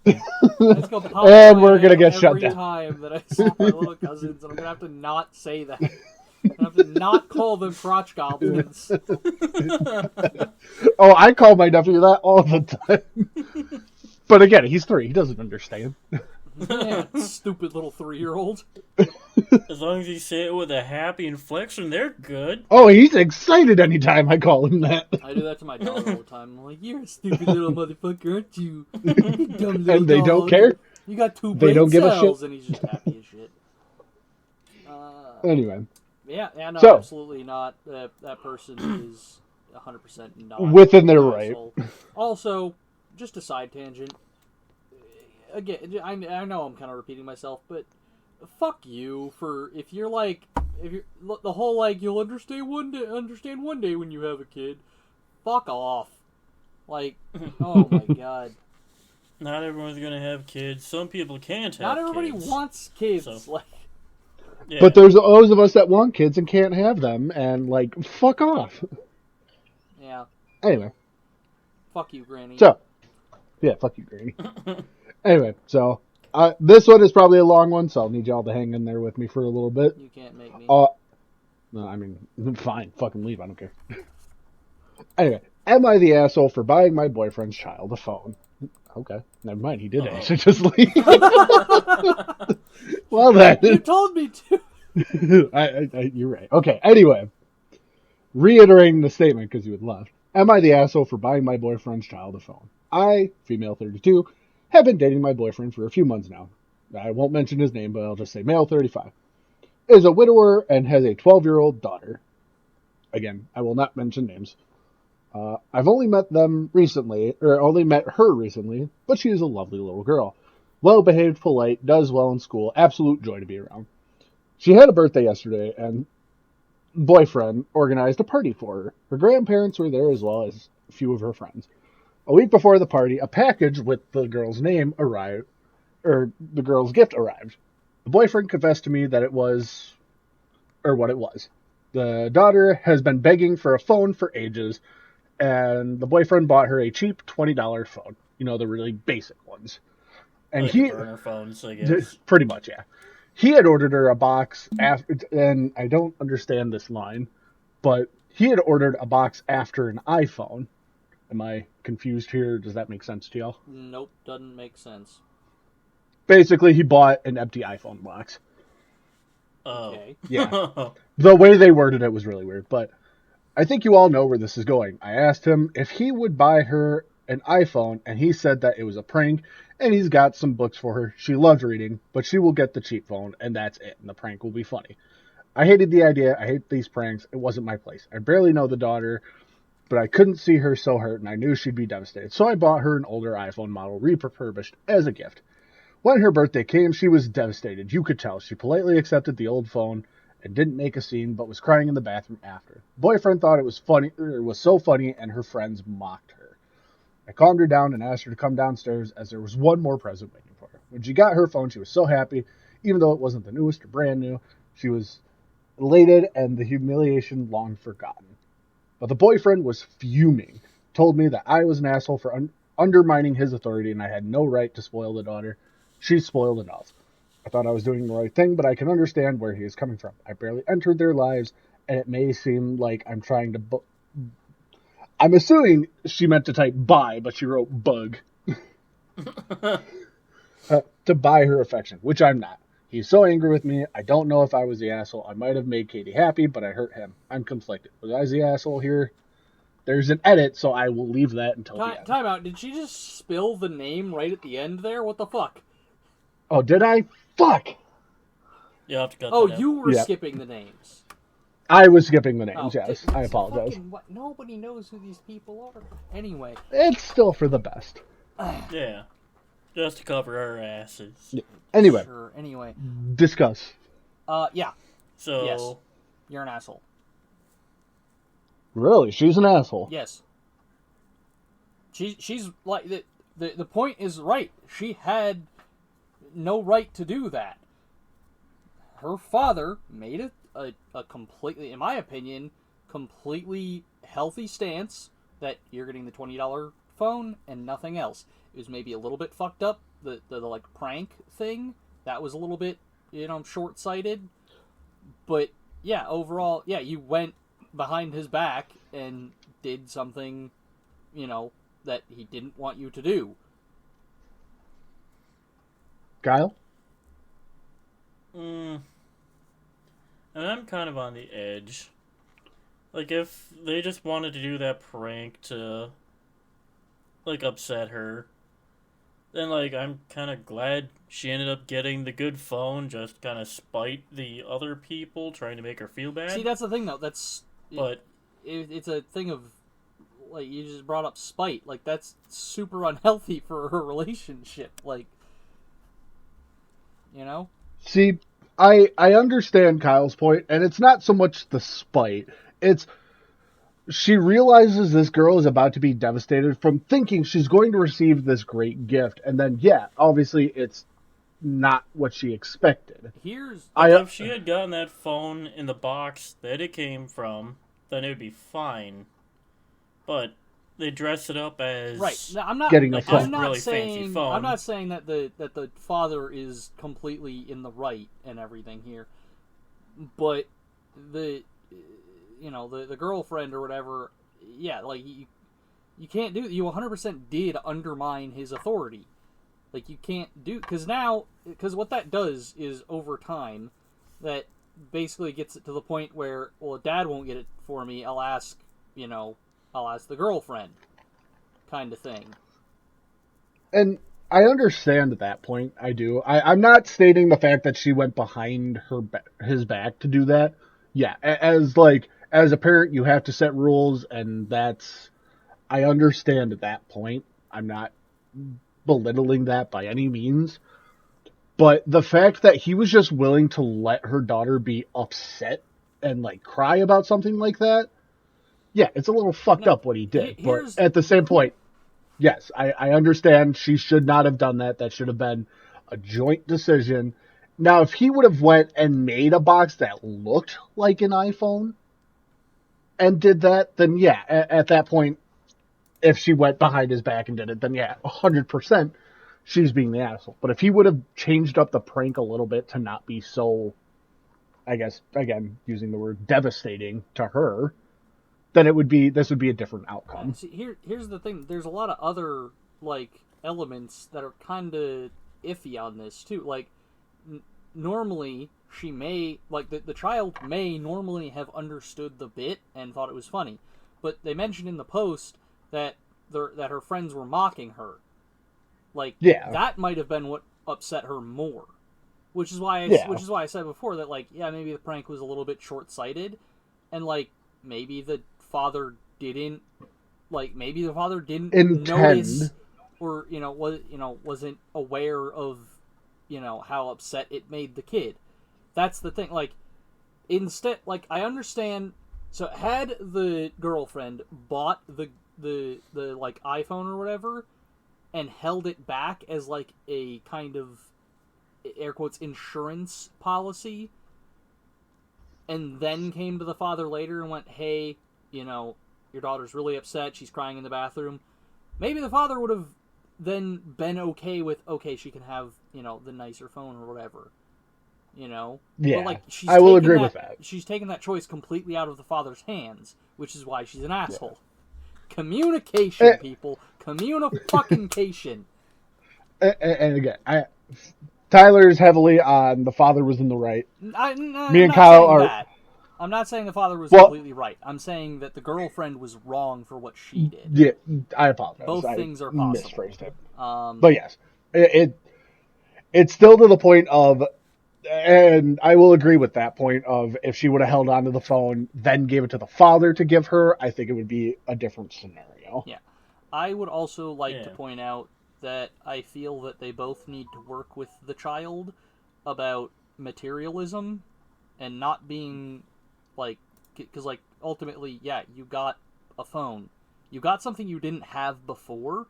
That's gonna pop And in my we're gonna head get shut every down. time that I see my little cousins, and I'm gonna have to not say that. I have to not call them crotch goblins. Oh, I call my nephew that all the time. But again, he's 3. He doesn't understand. Yeah, stupid little 3-year-old. As long as you say it with a happy inflection, they're good. Oh, he's excited anytime I call him that. I do that to my dog all the time. I'm like, you're a stupid little motherfucker, aren't you? You dumb little And they dog. don't care. You got 2 They brain don't give a cells, shit. and he's just happy as shit. Anyway, Yeah, no, So- absolutely not. That person is 100% not Within their an right. asshole. Also, just a side tangent. Again, I know I'm kind of repeating myself, but fuck you for if you're the whole like you'll understand one day when you have a kid. Fuck off. Like, oh my god. Not everyone's gonna have kids. Some people can't have Not everybody kids. wants kids. So- Like, Yeah. but there's those of us that want kids and can't have them, and like, fuck off. yeah. Anyway, Fuck you, Granny. so yeah, fuck you, Granny. Anyway, so this one is probably a long one, so I'll need y'all to hang in there with me for a little bit. You can't make me. No, I mean, fine, fucking leave. I don't care. Anyway, am I the asshole for buying my boyfriend's child a phone? Okay, never mind. He did actually just leave. Well then, You told me to. you're right. Okay. Anyway, reiterating the statement because you had left. Am I the asshole for buying my boyfriend's child a phone? I, female 32, have been dating my boyfriend for a few months now. I won't mention his name, but I'll just say male 35. Is a widower and has a 12-year-old daughter. Again, I will not mention names. I've only met them recently, or only met her recently, but she is a lovely little girl. Well-behaved, polite, does well in school, absolute joy to be around. She had a birthday yesterday, and boyfriend organized a party for her. Her grandparents were there as well as a few of her friends. A week before the party, a package with the girl's name arrived, or the girl's gift arrived. The boyfriend confessed to me that it was, or what it was. The daughter has been begging for a phone for ages, and the boyfriend bought her a cheap $20 phone. You know, the really basic ones. And Like he, burner phones, I guess. pretty much, yeah. He had ordered her a box after, and I don't understand this line, but he had ordered a box after an iPhone. Am I confused here? Does that make sense to y'all? Nope, doesn't make sense. Basically, he bought an empty iPhone box. Oh. Okay. Yeah. The way they worded it was really weird, but I think you all know where this is going. I asked him if he would buy her an iPhone, and he said that it was a prank, and he's got some books for her. She loves reading, but she will get the cheap phone, and that's it, and the prank will be funny. I hated the idea. I hate these pranks. It wasn't my place. I barely know the daughter, but I couldn't see her so hurt, and I knew she'd be devastated. So I bought her an older iPhone model, refurbished, as a gift. When her birthday came, she was devastated. You could tell. She politely accepted the old phone and didn't make a scene, but was crying in the bathroom after. Boyfriend thought it was funny, or it was so funny, and her friends mocked her. I calmed her down and asked her to come downstairs as there was one more present waiting for her. When she got her phone, she was so happy, even though it wasn't the newest or brand new. She was elated and the humiliation long forgotten. But the boyfriend was fuming, told me that I was an asshole for undermining his authority and I had no right to spoil the daughter. She's spoiled enough. I thought I was doing the right thing, but I can understand where he is coming from. I barely entered their lives, and it may seem like I'm trying to... I'm assuming she meant to type buy, but she wrote bug. To buy her affection, which I'm not. He's so angry with me. I don't know if I was the asshole. I might have made Katie happy, but I hurt him. I'm conflicted. Was I the asshole here? There's an edit, so I will leave that until the end. Time out. Did she just spill the name right at the end there? What the fuck? Oh, did I? Fuck! You'll have to cut Oh, that out. you were Yeah. skipping the names. I was skipping the names, Oh, yes. I apologize. Nobody knows who these people are. Anyway. It's still for the best. Yeah. Just to cover our asses. Anyway, Sure. Anyway. discuss. Yeah. So, Yes. You're an asshole. Really? She's an asshole. Yes. She's like the point is right. She had no right to do that. Her father made a completely, in my opinion, completely healthy stance that you're getting the $20 phone and nothing else. It was maybe a little bit fucked up. The like prank thing that was a little bit short-sighted, but yeah, overall, yeah, you went behind his back and did something, that he didn't want you to do. Kyle? And I'm kind of on the edge. Like, if they just wanted to do that prank to, like, upset her, then, like, I'm kind of glad she ended up getting the good phone, just kind of spite the other people trying to make her feel bad. See, that's the thing, though. But It's a thing of, like, you just brought up spite. Like, that's super unhealthy for her relationship. Like, See, I understand Kyle's point, and it's not so much the spite. It's she realizes this girl is about to be devastated from thinking she's going to receive this great gift, and then yeah, obviously it's not what she expected. If she had gotten that phone in the box that it came from, then it would be fine. But they dress it up as right. Now, I'm not getting a like phone. this really fancy phone. I'm not saying that the father is completely in the right and everything here, but the girlfriend or whatever, yeah, like you can't do. You 100% did undermine his authority. Like, you can't do, because what that does is over time, that basically gets it to the point where, well, Dad won't get it for me. I'll ask the girlfriend, kind of thing. And I understand at that point. I do. I'm not stating the fact that she went behind his back to do that. Yeah, as a parent, you have to set rules, and I understand at that point. I'm not belittling that by any means. But the fact that he was just willing to let her daughter be upset and, like, cry about something like that, yeah, it's a little fucked up what he did. But at the same point, yes, I understand she should not have done that. That should have been a joint decision. Now, if he would have went and made a box that looked like an iPhone and did that, then yeah, at that point, if she went behind his back and did it, then yeah, 100% she's being the asshole. But if he would have changed up the prank a little bit to not be so, I guess, again, using the word devastating to her, then this would be a different outcome. See, here's the thing. There's a lot of other, like, elements that are kind of iffy on this, too. Like, normally, she may, like, the child may normally have understood the bit and thought it was funny. But they mentioned in the post that her friends were mocking her. Like, yeah, that might have been what upset her more. Which is why I said before that, like, yeah, maybe the prank was a little bit short-sighted, and, like, maybe the father didn't intend. Notice, or wasn't aware of how upset it made the kid. That's the thing. Like, instead, like, I understand. So had the girlfriend bought the like iPhone or whatever and held it back as like a kind of air quotes insurance policy, and then came to the father later and went, hey, your daughter's really upset, she's crying in the bathroom, maybe the father would have then been okay with, okay, she can have the nicer phone or whatever. Yeah, but, like, I will agree with that. She's taken that choice completely out of the father's hands, which is why she's an asshole. Yeah. Communication, people. Communication. And again, Tyler's heavily on the father was in the right. Me and Kyle are. That. I'm not saying the father was completely right. I'm saying that the girlfriend was wrong for what she did. Yeah, I apologize. Both things are possible. Misphrased it. But yes, it's still to the point of, and I will agree with that point of, if she would have held onto the phone, then gave it to the father to give her, I think it would be a different scenario. Yeah. I would also like to point out that I feel that they both need to work with the child about materialism and not being, like, because, like, ultimately, yeah, you got a phone. You got something you didn't have before.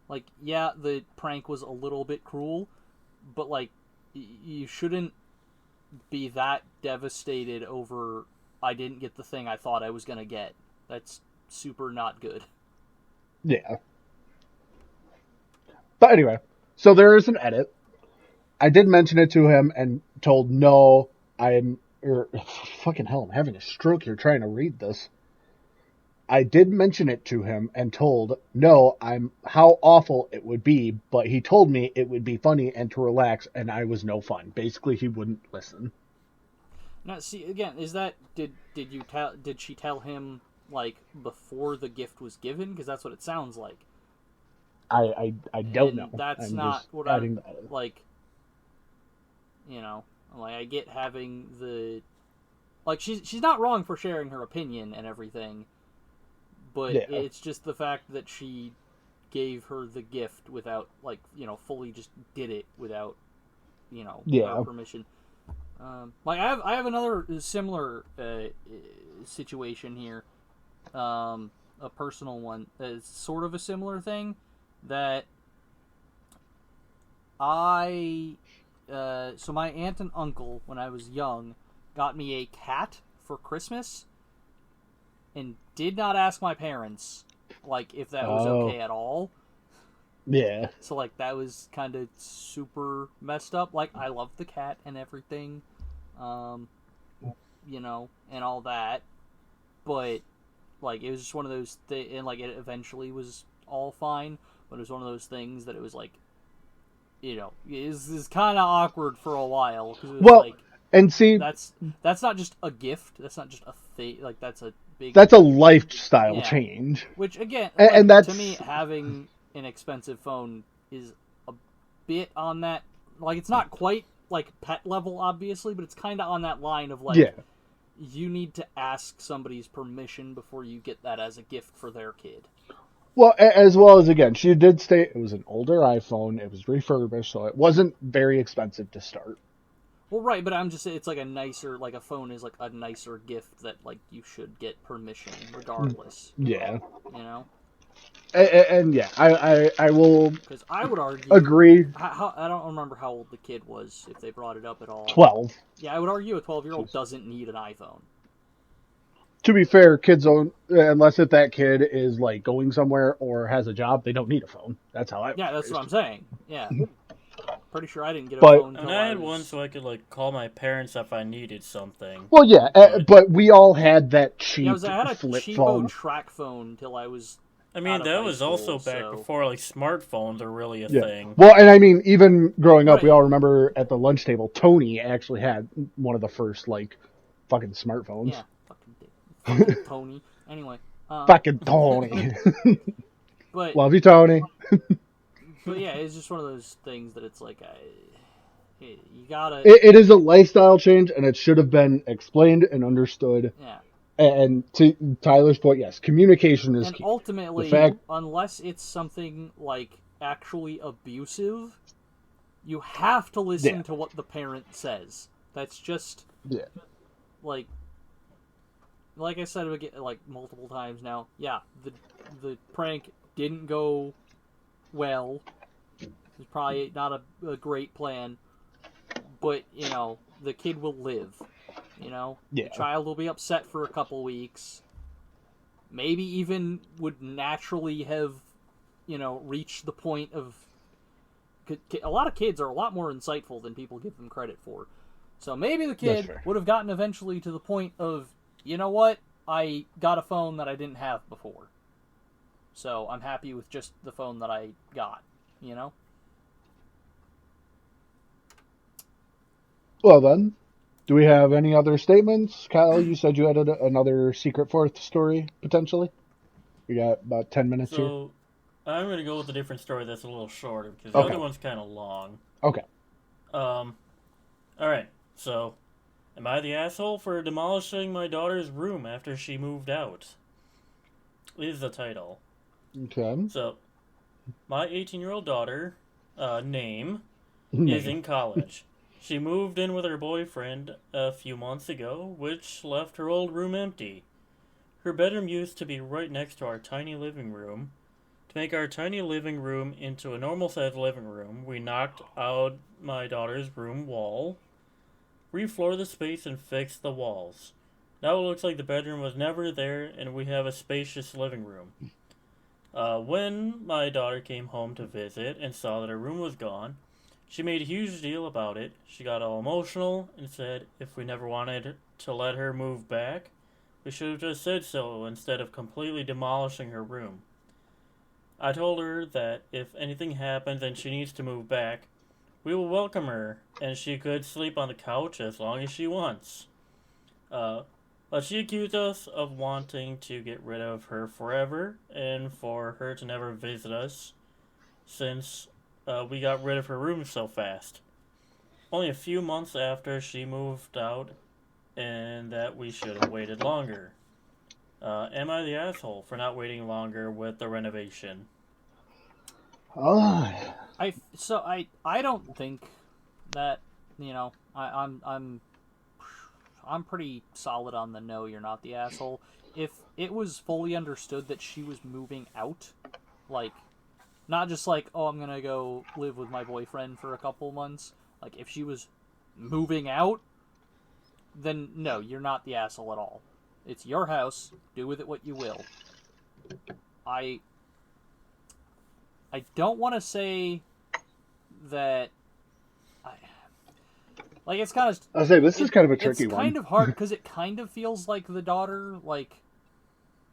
Like, yeah, the prank was a little bit cruel, but, like, you shouldn't be that devastated over, I didn't get the thing I thought I was going to get. That's super not good. Yeah. But anyway, so there is an edit. I did mention it to him and told, no, I'm fucking hell, I'm having a stroke here trying to read this. I did mention it to him and told no, I'm how awful it would be, but he told me it would be funny and to relax, and I was no fun. Basically, he wouldn't listen. Now, see again, is that did she tell him like before the gift was given? Because that's what it sounds like. I don't know. That's I'm not just what adding I that. like. You know, like I get having the like she's not wrong for sharing her opinion and everything, but Yeah. it's just the fact that she gave her the gift without like fully just did it without Yeah. without permission. Like I have another similar situation here, a personal one. It's sort of a similar thing that so my aunt and uncle when I was young got me a cat for Christmas and did not ask my parents like if that was okay at all. Yeah. So like that was kind of super messed up. Like I love the cat and everything, and all that, but like it was just one of those things, and like it eventually was all fine. But it was one of those things that it was like, is kind of awkward for a while because it was like, and see, that's not just a gift. That's not just a thing. Like that's a big. That's a lifestyle change. Which again, and that's to me having an expensive phone is a bit on that. Like it's not quite like pet level, obviously, but it's kind of on that line of like, you need to ask somebody's permission before you get that as a gift for their kid. Well, as well as, again, she did state it was an older iPhone. It was refurbished, so it wasn't very expensive to start. Well, right, but I'm just saying it's like a nicer, like a phone is like a nicer gift that like you should get permission regardless. Yeah. And yeah, I will. Because I would argue. Agree. I don't remember how old the kid was, if they brought it up at all. 12. Yeah, I would argue a 12-year-old doesn't need an iPhone. To be fair, kids don't, unless if that kid is like going somewhere or has a job, they don't need a phone. That's how I. Yeah, that's raised. what I'm saying. Yeah, pretty sure I didn't get a phone. And I had one so I could like call my parents if I needed something. Well, yeah, but we all had that cheap I had a flip cheapo phone. track phone until I was. I mean, that was school, also back before like smartphones are really a thing. Well, and I mean, even growing up, we all remember at the lunch table, Tony actually had one of the first like fucking smartphones. Yeah. Fucking Tony. Anyway. Fucking Tony. But love you, Tony. But yeah, it's just one of those things that it's like, you gotta. It is a lifestyle change, and it should have been explained and understood. Yeah. And to Tyler's point, yes, communication is key. And ultimately, unless it's something like actually abusive, you have to listen to what the parent says. That's just like I said like multiple times now. Yeah, the prank didn't go well. It's probably not a great plan, but the kid will live. The child will be upset for a couple weeks. Maybe even would naturally have, reached the point of. A lot of kids are a lot more insightful than people give them credit for. So maybe the kid would have gotten eventually to the point of, you know what? I got a phone that I didn't have before. So I'm happy with just the phone that I got, Well then, do we have any other statements? Kyle, you said you had another secret fourth story, potentially? We got about 10 minutes here. So, I'm going to go with a different story that's a little shorter, because the other one's kind of long. Okay. Alright, so, am I the asshole for demolishing my daughter's room after she moved out? Is the title. Okay. So, my 18-year-old daughter, name, is in college. She moved in with her boyfriend a few months ago, which left her old room empty. Her bedroom used to be right next to our tiny living room. To make our tiny living room into a normal-sized living room, we knocked out my daughter's room wall, refloored the space, and fixed the walls. Now it looks like the bedroom was never there, and we have a spacious living room. When my daughter came home to visit and saw that her room was gone, She made a huge deal about it. She got all emotional and said if we never wanted to let her move back, we should have just said so instead of completely demolishing her room. I told her that if anything happens and she needs to move back, we will welcome her, and she could sleep on the couch as long as she wants. But she accused us of wanting to get rid of her forever and for her to never visit us since we got rid of her room so fast. Only a few months after she moved out, and that we should have waited longer. Am I the asshole for not waiting longer with the renovation? Oh, I don't think that, I'm pretty solid on the no, you're not the asshole. If it was fully understood that she was moving out, like, not just like, oh, I'm gonna go live with my boyfriend for a couple months. Like, if she was moving out, then no, you're not the asshole at all. It's your house. Do with it what you will. I don't want to say that. Like, it's kind of. I'll say this is kind of a tricky one. It's kind of hard because it kind of feels like the daughter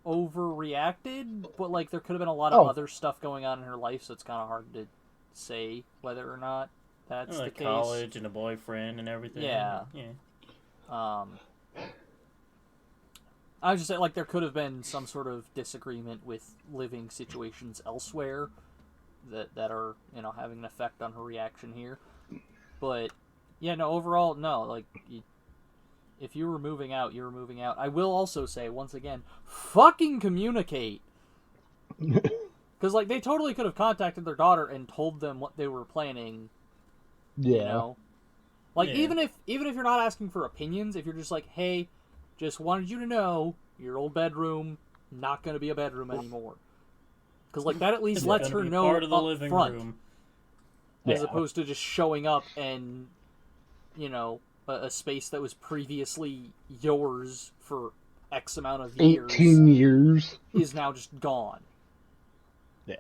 overreacted, but there could have been a lot of other stuff going on in her life, so it's kind of hard to say whether or not that's the case. College and a boyfriend and everything. Yeah. I was just saying, there could have been some sort of disagreement with living situations elsewhere that are, having an effect on her reaction here. But, yeah, no, overall, no. If you were moving out, you were moving out. I will also say, once again, fucking communicate. Because, they totally could have contacted their daughter and told them what they were planning. Yeah. Even if you're not asking for opinions, if you're just hey, just wanted you to know, your old bedroom, not going to be a bedroom anymore. Because, that at least lets her know part of the up living front. Room. As opposed to just showing up and, a space that was previously yours for X amount of years. 18 years. Is now just gone. Yeah.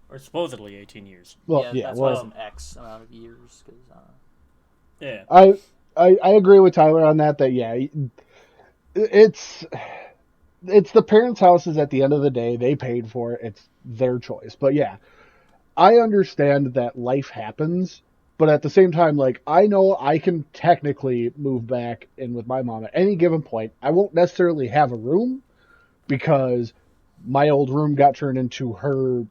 Or supposedly 18 years. Well, that's why it's an X amount of years. Yeah. I agree with Tyler on that. It's the parents' houses at the end of the day. They paid for it. It's their choice. But yeah, I understand that life happens. But at the same time, I know I can technically move back in with my mom at any given point. I won't necessarily have a room because my old room got turned into her,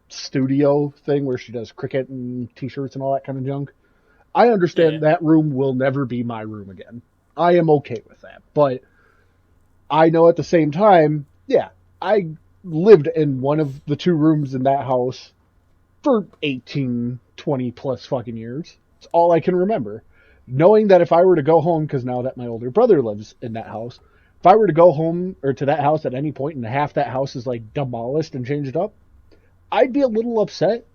studio thing where she does cricket and t-shirts and all that kind of junk. I understand that room will never be my room again. I am okay with that. But I know at the same time, yeah, I lived in one of the two rooms in that house for 18, 20 plus fucking years. It's all I can remember. Knowing that if I were to go home, because now that my older brother lives in that house, if I were to go home or to that house at any point and half that house is demolished and changed up, I'd be a little upset.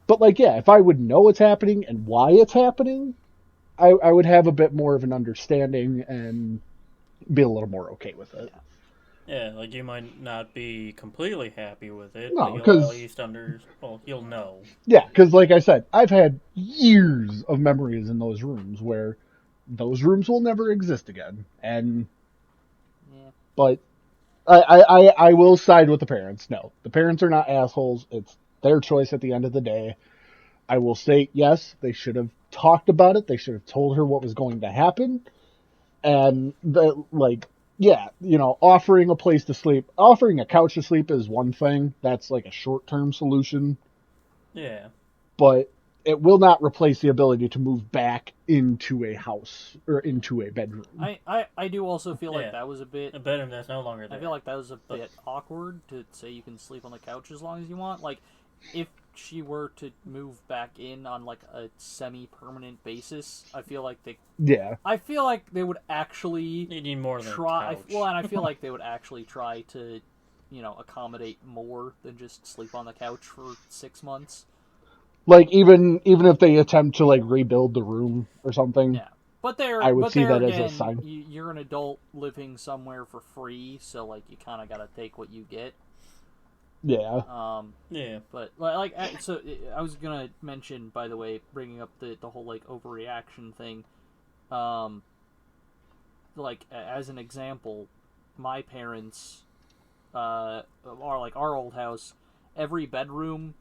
But if I would know what's happening and why it's happening, I would have a bit more of an understanding and be a little more okay with it. Yeah, you might not be completely happy with it, no, but you'll at least you'll know. Yeah, because like I said, I've had years of memories in those rooms where those rooms will never exist again. And but I will side with the parents. No, the parents are not assholes. It's their choice at the end of the day. I will say, yes, they should have talked about it. They should have told her what was going to happen. And offering a place to sleep, offering a couch to sleep is one thing. That's a short-term solution. Yeah. But it will not replace the ability to move back into a house or into a bedroom. I do also feel like that was a bit... A bedroom that's no longer there. I feel like that was a bit awkward to say you can sleep on the couch as long as you want. If she were to move back in on a semi-permanent basis, I feel like they... Yeah. I feel like they would actually... You need more than try. a couch. Well, and I feel like they would actually try to, accommodate more than just sleep on the couch for 6 months. Even if they attempt to rebuild the room or something. Yeah. But I would see that as a sign. You're an adult living somewhere for free, so you kind of got to take what you get. Yeah. Yeah. But like, so I was gonna mention, by the way, bringing up the whole like overreaction thing. Like as an example, my parents, are like our old house. Every bedroom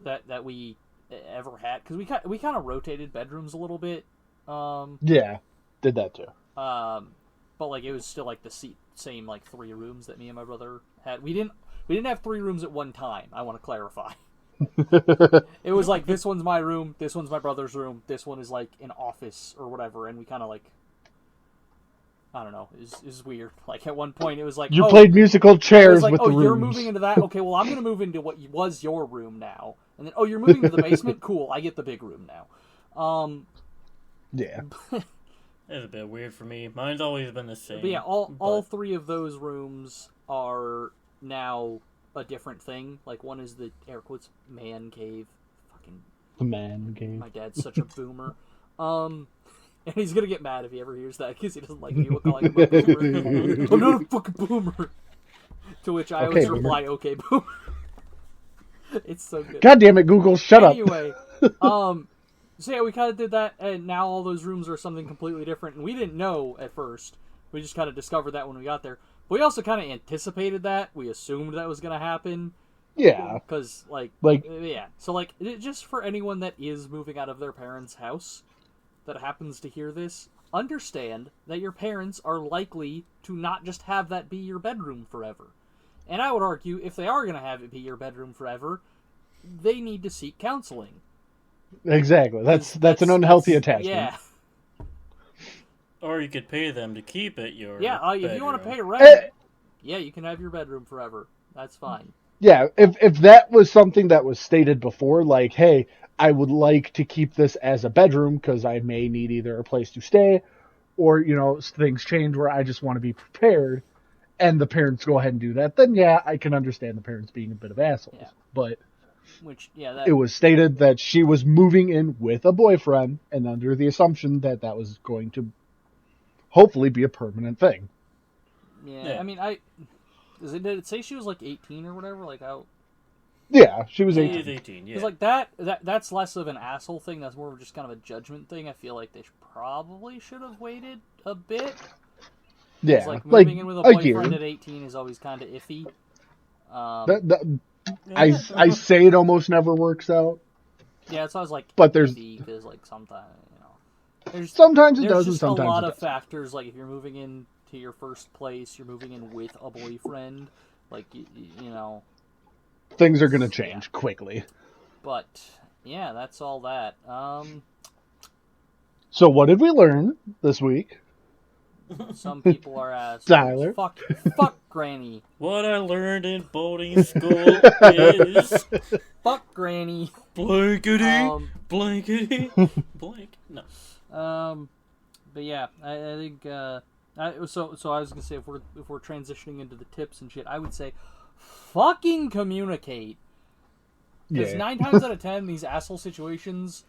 that we ever had, because we kind of rotated bedrooms a little bit. Yeah. Did that too. But like it was still like the same like 3 rooms that me and my brother had. We didn't have 3 rooms at one time. I want to clarify. It was like, this one's my room, this one's my brother's room, this one is like an office or whatever, and we kind of like, I don't know, is weird. Like at one point it was like, you played musical chairs like, with the rooms. You're moving into that? Okay, well I'm going to move into what was your room now. And then, you're moving to the basement? Cool, I get the big room now. Yeah. It's a bit weird for me. Mine's always been the same. But yeah, all 3 of those rooms are now a different thing. Like one is the air quotes man cave. Fucking the man cave. My dad's such a boomer. And he's gonna get mad if he ever hears that because he doesn't like people calling him a boomer. I'm not a fucking boomer. To which I always reply, "Okay, boomer." It's so good. God damn it, Google, shut up. Anyway, so yeah, we kind of did that, and now all those rooms are something completely different, and we didn't know at first. We just kind of discovered that when we got there. But we also kind of anticipated that. We assumed that was going to happen. Yeah. Because, yeah. So, like, just for anyone that is moving out of their parents' house that happens to hear this, understand that your parents are likely to not just have that be your bedroom forever. And I would argue, if they are going to have it be your bedroom forever, they need to seek counseling. Exactly. That's an unhealthy attachment. Yeah. Or you could pay them to keep it your if bedroom. you want to pay rent, yeah, you can have your bedroom forever. That's fine. Yeah, if that was something that was stated before, like, hey, I would like to keep this as a bedroom because I may need either a place to stay or, things change where I just want to be prepared, and the parents go ahead and do that, then yeah, I can understand the parents being a bit of assholes. Yeah. But it was stated that she was moving in with a boyfriend and under the assumption that that was going to hopefully be a permanent thing. Yeah. I mean, did it say she was like 18 or whatever? Like how? Yeah, she was 18. She is 18, yeah. Because like that's less of an asshole thing. That's more of just kind of a judgment thing. I feel like they probably should have waited a bit. Yeah, like moving in with a boyfriend at 18 is always kind of iffy. I say it almost never works out. Yeah, it's always like, but there's because like sometimes sometimes it does, and just sometimes a lot it of doesn't. factors. Like if you're moving into your first place, you're moving in with a boyfriend. Like you know, things are gonna change quickly. But yeah, that's all that. So what did we learn this week? Some people are assholes. Tyler. Fuck Granny. What I learned in boarding school is... Fuck Granny. Blankety. Blankety. Blank. No. But yeah, I think, so I was gonna say, if we're transitioning into the tips and shit, I would say, fucking communicate. Because 9 times out of 10, these asshole situations,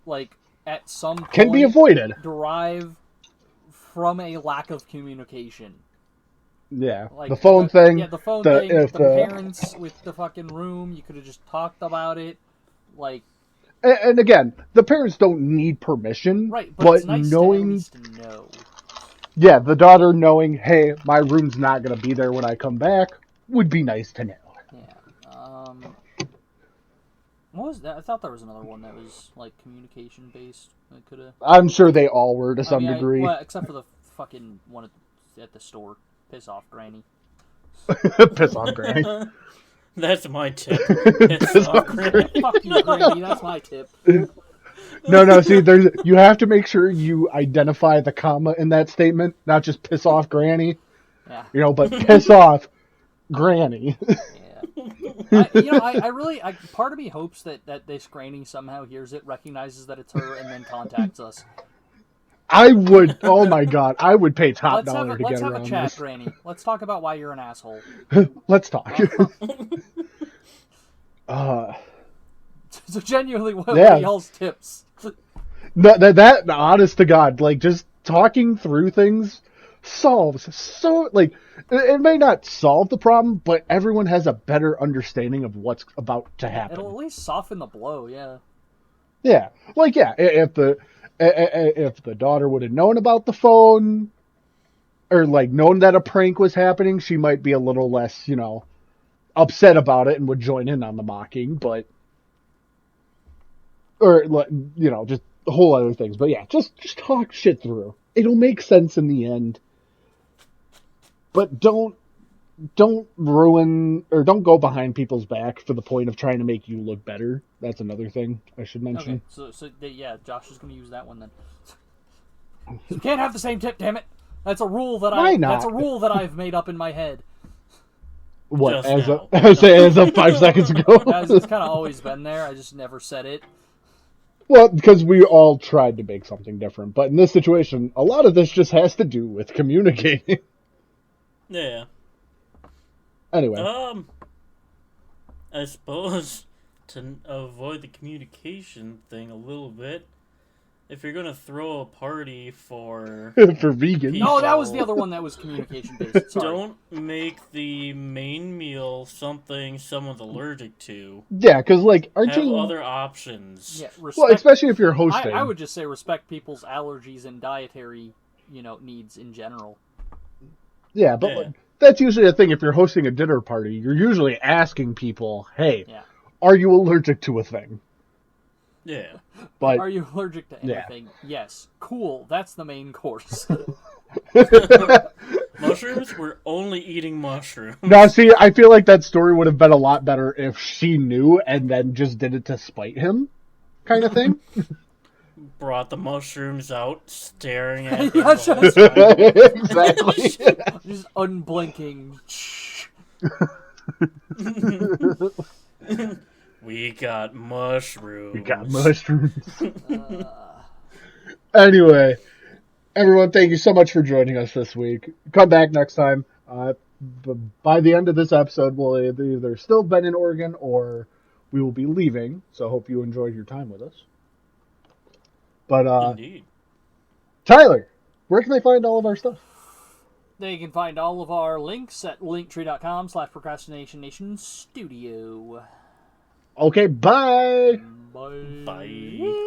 like, at some point... can be avoided. ...derive from a lack of communication. Yeah, like the phone thing. Yeah, the phone thing. The parents with the fucking room. You could have just talked about it. Like, and again, the parents don't need permission, right? But it's nice knowing, to know. Yeah, the daughter knowing, hey, my room's not going to be there when I come back, would be nice to know. Yeah. What was that? I thought there was another one that was like communication based. That could have. I'm sure they all were to some degree. Well, except for the fucking one at the store. Piss off, Granny. Piss off, Granny. That's my tip. Piss off, Granny. Fuck you, Granny. That's my tip. No. See, you have to make sure you identify the comma in that statement, not just piss off, Granny. Yeah. But piss off, Granny. I really part of me hopes that this Granny somehow hears it, recognizes that it's her, and then contacts us. I would. Oh my god, I would pay top dollar to get around this. Let's have a chat, Granny. Let's talk about why you're an asshole. Let's talk. So genuinely, what are y'all's tips? That honest to God, like just talking through things solves so, like, it may not solve the problem, but everyone has a better understanding of what's about to happen. It'll at least soften the blow, yeah. Yeah, like, yeah, if the daughter would have known about the phone, or like known that a prank was happening, she might be a little less, upset about it and would join in on the mocking, but, or just whole other things. But yeah, just talk shit through. It'll make sense in the end. But don't ruin, or don't go behind people's back for the point of trying to make you look better. That's another thing I should mention. Okay, so yeah, Josh is going to use that one then. You can't have the same tip, damn it. That's a rule that Why not? That's a rule that I've made up in my head. What, Just as of 5 seconds ago? It's kind of always been there. I just never said it. Well, because we all tried to make something different. But in this situation, a lot of this just has to do with communicating. Yeah. Anyway. I suppose to avoid the communication thing a little bit, if you're gonna throw a party for for vegans. No, that was the other one that was communication based. Sorry. Don't make the main meal something someone's allergic to. Yeah, because aren't Have you other options? Yeah, well, especially if you're hosting. I would just say respect people's allergies and dietary, needs in general. Yeah, but that's usually a thing. If you're hosting a dinner party, you're usually asking people, "Hey, are you allergic to a thing?" Yeah. But are you allergic to anything? Yeah. Yes. Cool. That's the main course. Mushrooms? We're only eating mushrooms. Now, see, I feel like that story would have been a lot better if she knew and then just did it to spite him, kind of thing. Brought the mushrooms out, staring at Yeah, them. Exactly. Just unblinking. We got mushrooms. Anyway, everyone, thank you so much for joining us this week. Come back next time. By the end of this episode, we'll either still been in Oregon or we will be leaving. So hope you enjoyed your time with us. But Indeed. Tyler, where can they find all of our stuff? They can find all of our links at linktree.com/procrastinationnation studio. Okay, bye. Bye. Bye.